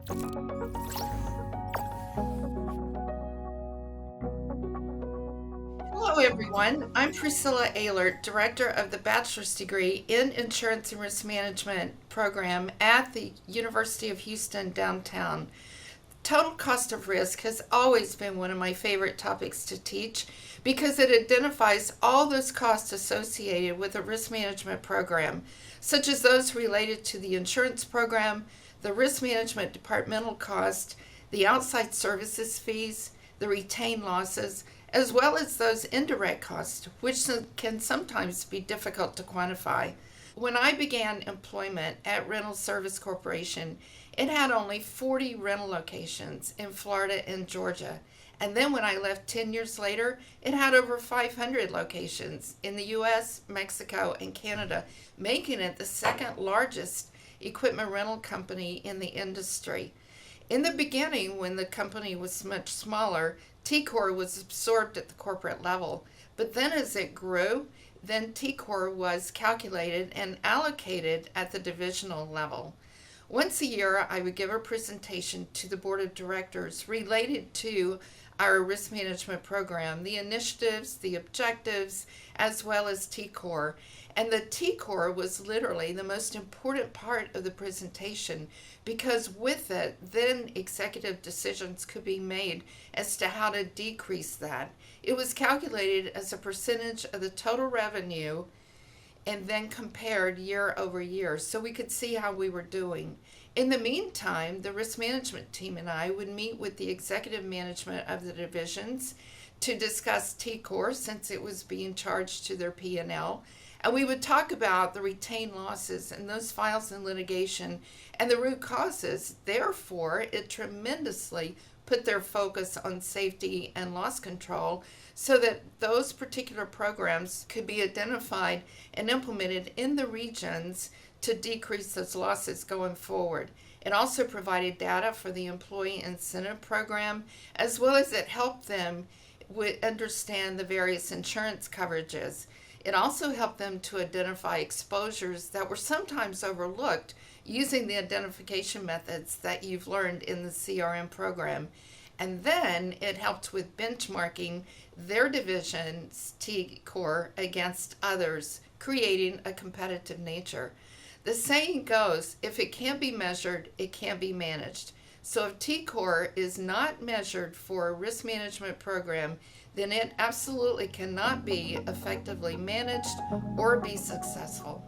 Hello, everyone. I'm Priscilla Oehlert, Director of the Bachelor's Degree in Insurance and Risk Management program at the University of Houston downtown. Total cost of risk has always been one of my favorite topics to teach because it identifies all those costs associated with a risk management program, such as those related to the insurance program, the risk management departmental cost, the outside services fees, the retained losses, as well as those indirect costs, which can sometimes be difficult to quantify. When I began employment at Rental Service Corporation, it had only 40 rental locations in Florida and Georgia. And then when I left 10 years later, it had over 500 locations in the US, Mexico, and Canada, making it the second largest equipment rental company in the industry. In the beginning, when the company was much smaller, TCOR was absorbed at the corporate level. But then as it grew, then TCOR was calculated and allocated at the divisional level. Once a year, I would give a presentation to the board of directors related to our risk management program, the initiatives, the objectives, as well as TCOR. And the TCOR was literally the most important part of the presentation because with it, then executive decisions could be made as to how to decrease that. It was calculated as a percentage of the total revenue and then compared year over year so we could see how we were doing. In the meantime, the risk management team and I would meet with the executive management of the divisions to discuss TCOR since it was being charged to their P&L. And we would talk about the retained losses and those files in litigation and the root causes. Therefore, it tremendously put their focus on safety and loss control so that those particular programs could be identified and implemented in the regions to decrease those losses going forward. It also provided data for the employee incentive program, as well as it helped them understand the various insurance coverages. It also helped them to identify exposures that were sometimes overlooked using the identification methods that you've learned in the CRM program. And then it helped with benchmarking their division's TCOR against others, creating a competitive nature. The saying goes, if it can't be measured, it can't be managed. So if TCOR is not measured for a risk management program, then it absolutely cannot be effectively managed or be successful.